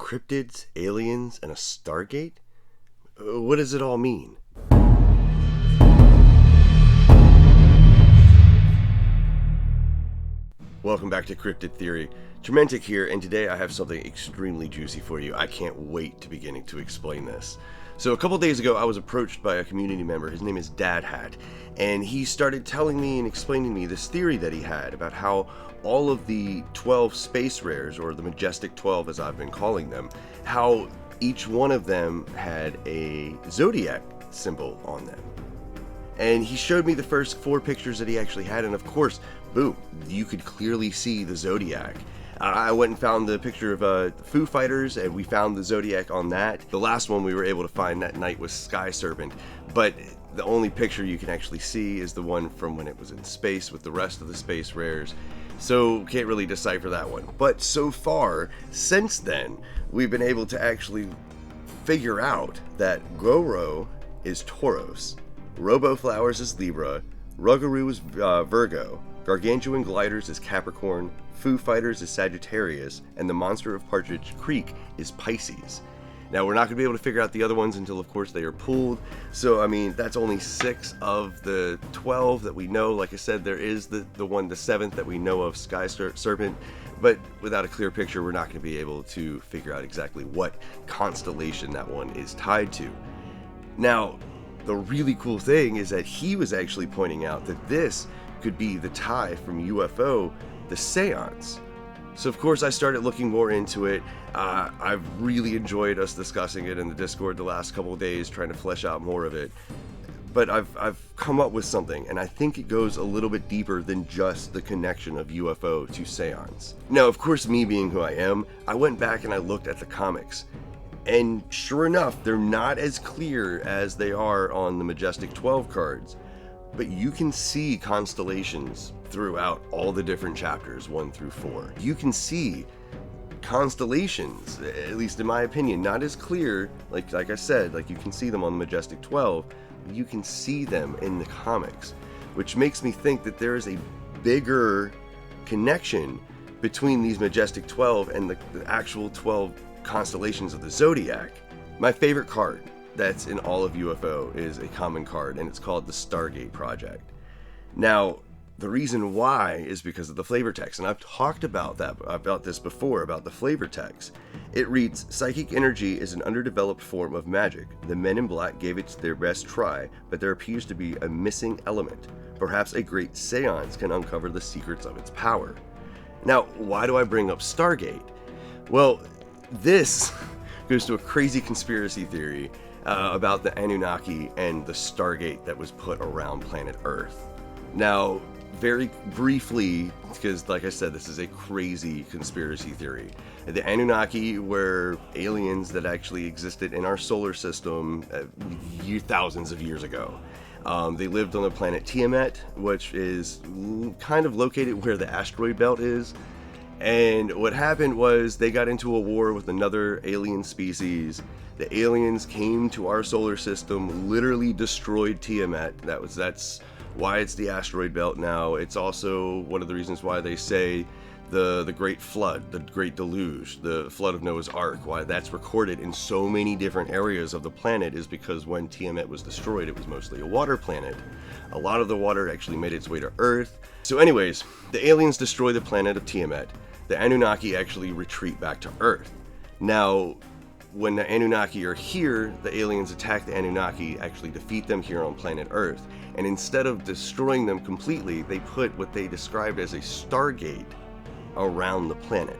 Cryptids, aliens, and a Stargate? What does it all mean? Welcome back to Cryptid Theory. Trementic here, and today I have something extremely juicy for you. I can't wait to beginning to explain this. So a couple days ago, I was approached by a community member. His name is Dad Hat, and he started telling me and explaining to me this theory that he had about how all of the 12 space rares, or the Majestic 12 as I've been calling them, how each one of them had a zodiac symbol on them. And he showed me the first 4 pictures that he actually had, and of course, boom, you could clearly see the zodiac. I went and found the picture of Foo Fighters, and we found the zodiac on that. The last one we were able to find that night was Sky Serpent, but the only picture you can actually see is the one from when it was in space with the rest of the space rares. So can't really decipher that one. But so far, since then, we've been able to actually figure out that Goro is Taurus, Roboflowers is Libra, Rougarou is Virgo, Gargantuan Gliders is Capricorn, Foo Fighters is Sagittarius, and the Monster of Partridge Creek is Pisces. Now, we're not going to be able to figure out the other ones until, of course, they are pulled. So, I mean, that's only 6 of the 12 that we know. Like I said, there is the one, the 7th that we know of, Sky Serpent. But without a clear picture, we're not going to be able to figure out exactly what constellation that one is tied to. Now, the really cool thing is that he was actually pointing out that this could be the tie from UFO, the seance. So of course I started looking more into it. I've really enjoyed us discussing it in the Discord the last couple of days, trying to flesh out more of it. But I've come up with something, and I think it goes a little bit deeper than just the connection of UFO to seance. Now, of course, me being who I am, I went back and I looked at the comics. And sure enough, they're not as clear as they are on the Majestic 12 cards. But you can see constellations throughout all the different chapters, 1 through 4. You can see constellations, at least in my opinion, not as clear, like I said, like you can see them on the Majestic 12, you can see them in the comics, which makes me think that there is a bigger connection between these Majestic 12 and the actual 12 constellations of the Zodiac. My favorite card that's in all of UFO is a common card, and it's called the Stargate Project. Now, the reason why is because of the flavor text, and I've talked about this before, about the flavor text. It reads, "Psychic energy is an underdeveloped form of magic. The men in black gave it their best try, but there appears to be a missing element. Perhaps a great seance can uncover the secrets of its power." Now, why do I bring up Stargate? Well, this goes to a crazy conspiracy theory about the Anunnaki and the Stargate that was put around planet Earth. Now, very briefly, because like I said, this is a crazy conspiracy theory. The Anunnaki were aliens that actually existed in our solar system thousands of years ago. They lived on the planet Tiamat, which is kind of located where the asteroid belt is. And what happened was they got into a war with another alien species. The aliens came to our solar system, literally destroyed Tiamat. That's why it's the asteroid belt now. It's also one of the reasons why they say the Great Flood, the Great Deluge, the Flood of Noah's Ark, why that's recorded in so many different areas of the planet is because when Tiamat was destroyed, it was mostly a water planet. A lot of the water actually made its way to Earth. So anyways, the aliens destroy the planet of Tiamat. The Anunnaki actually retreat back to Earth. Now, when the Anunnaki are here, the aliens attack the Anunnaki, actually defeat them here on planet Earth. And instead of destroying them completely, they put what they described as a Stargate around the planet.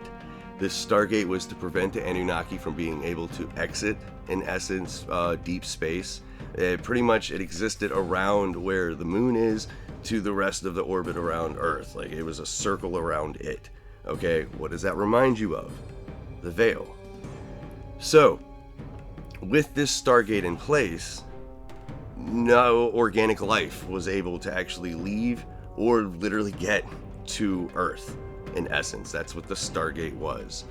This Stargate was to prevent the Anunnaki from being able to exit, in essence, deep space. It existed around where the moon is to the rest of the orbit around Earth. Like, it was a circle around it. Okay, what does that remind you of? The veil. So, with this Stargate in place, no organic life was able to actually leave or literally get to Earth, in essence. That's what the Stargate was.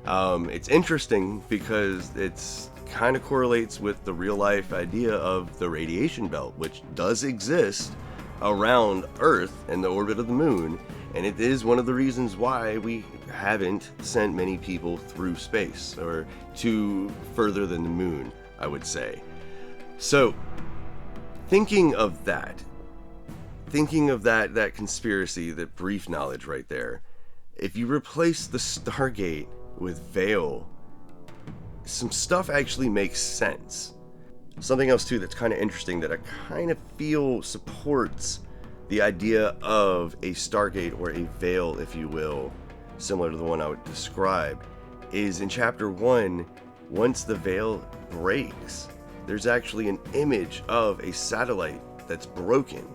It's interesting because it's kind of correlates with the real life idea of the radiation belt, which does exist around Earth and the orbit of the moon. And it is one of the reasons why we haven't sent many people through space, or to further than the moon, I would say. So, thinking of that conspiracy, that brief knowledge right there, if you replace the Stargate with Veil, some stuff actually makes sense. Something else too that's kind of interesting, that I kind of feel supports the idea of a Stargate, or a Veil, if you will, similar to the one I would describe, is in chapter 1, once the Veil breaks, there's actually an image of a satellite that's broken.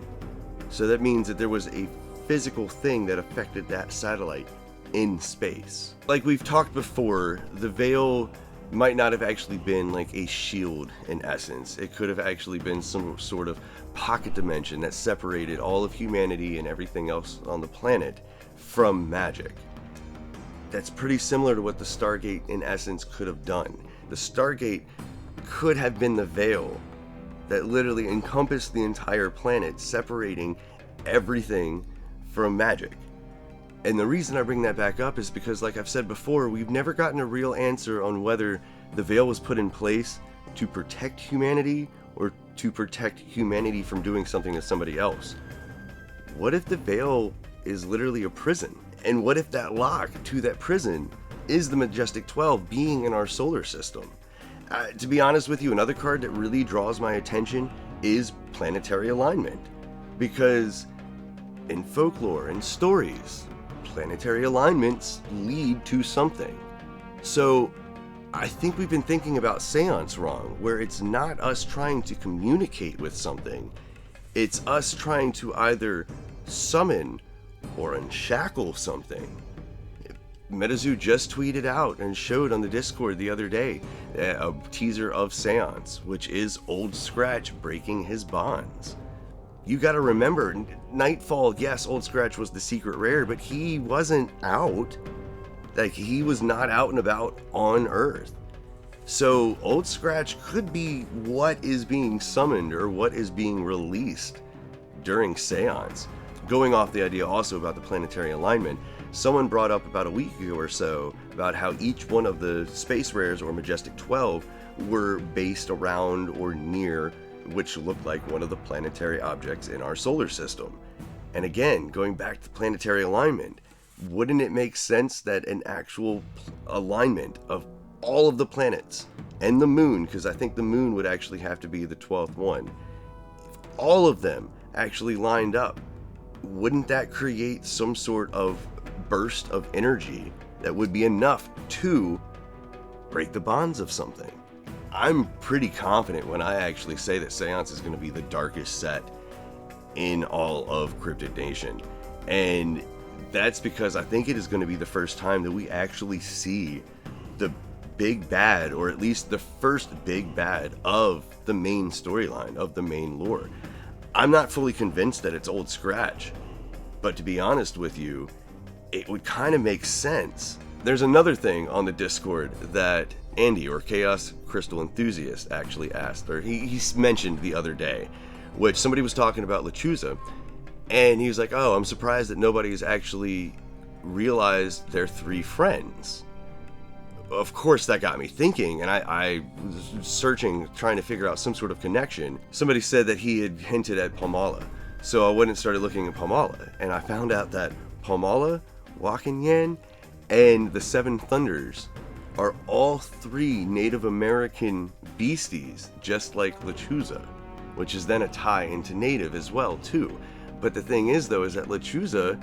So that means that there was a physical thing that affected that satellite in space. Like we've talked before, the Veil might not have actually been like a shield in essence. It could have actually been some sort of pocket dimension that separated all of humanity and everything else on the planet from magic. That's pretty similar to what the Stargate in essence could have done. The Stargate could have been the veil that literally encompassed the entire planet, separating everything from magic. And the reason I bring that back up is because, like I've said before, we've never gotten a real answer on whether the veil was put in place to protect humanity, or to protect humanity from doing something to somebody else. What if the veil is literally a prison? And what if that lock to that prison is the Majestic 12 being in our solar system? To be honest with you, another card that really draws my attention is Planetary Alignment. Because in folklore and stories, planetary alignments lead to something. So I think we've been thinking about seance wrong, where it's not us trying to communicate with something, it's us trying to either summon or unshackle something. MetaZoo just tweeted out and showed on the Discord the other day a teaser of Seance, which is Old Scratch breaking his bonds. You gotta remember, Nightfall, yes, Old Scratch was the secret rare, but he wasn't out. Like, he was not out and about on Earth. So Old Scratch could be what is being summoned, or what is being released during Seance. Going off the idea also about the planetary alignment, someone brought up about a week ago or so about how each one of the space rares, or Majestic 12, were based around or near which looked like one of the planetary objects in our solar system. And again, going back to planetary alignment, wouldn't it make sense that an actual alignment of all of the planets and the moon, because I think the moon would actually have to be the 12th one, if all of them actually lined up, wouldn't that create some sort of burst of energy that would be enough to break the bonds of something? I'm pretty confident when I actually say that Seance is going to be the darkest set in all of Cryptid Nation. And that's because I think it is going to be the first time that we actually see the big bad, or at least the first big bad of the main storyline, of the main lore. I'm not fully convinced that it's Old Scratch, but to be honest with you, it would kind of make sense. There's another thing on the Discord that Andy, or Chaos Crystal Enthusiast, actually asked, or he mentioned the other day, which somebody was talking about Lechuza, and he was like, oh, I'm surprised that nobody's actually realized they're three friends. Of course, that got me thinking, and I was searching, trying to figure out some sort of connection. Somebody said that he had hinted at Palmala, so I went and started looking at Palmala, and I found out that Palmala, Wakanyan, and the Seven Thunders are all three Native American beasties, just like Lechuza, which is then a tie into Native as well, too. But the thing is, though, is that Lechuza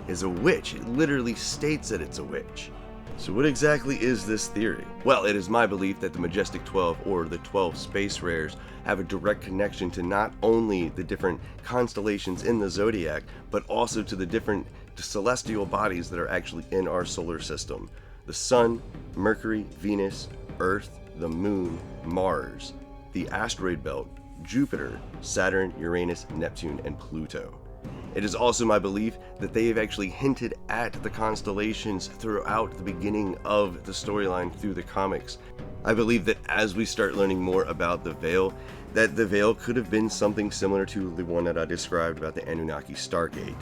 is a witch. It literally states that it's a witch. So what exactly is this theory? Well, it is my belief that the Majestic 12, or the 12 space rares, have a direct connection to not only the different constellations in the zodiac, but also to the different celestial bodies that are actually in our solar system. The Sun, Mercury, Venus, Earth, the Moon, Mars, the asteroid belt, Jupiter, Saturn, Uranus, Neptune, and Pluto. It is also my belief that they have actually hinted at the constellations throughout the beginning of the storyline through the comics. I believe that as we start learning more about the Veil, that the Veil could have been something similar to the one that I described about the Anunnaki Stargate.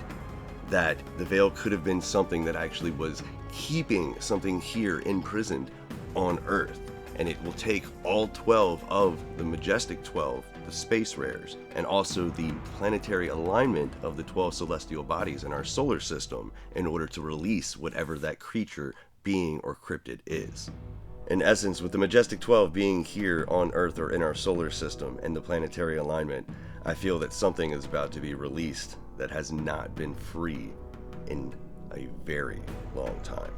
that the veil could have been something that actually was keeping something here imprisoned on Earth. And it will take all 12 of the majestic 12, the space rares, and also the planetary alignment of the 12 celestial bodies in our solar system in order to release whatever that creature, being, or cryptid is. In essence, with the majestic 12 being here on Earth or in our solar system and the planetary alignment, I feel that something is about to be released that has not been free in a very long time.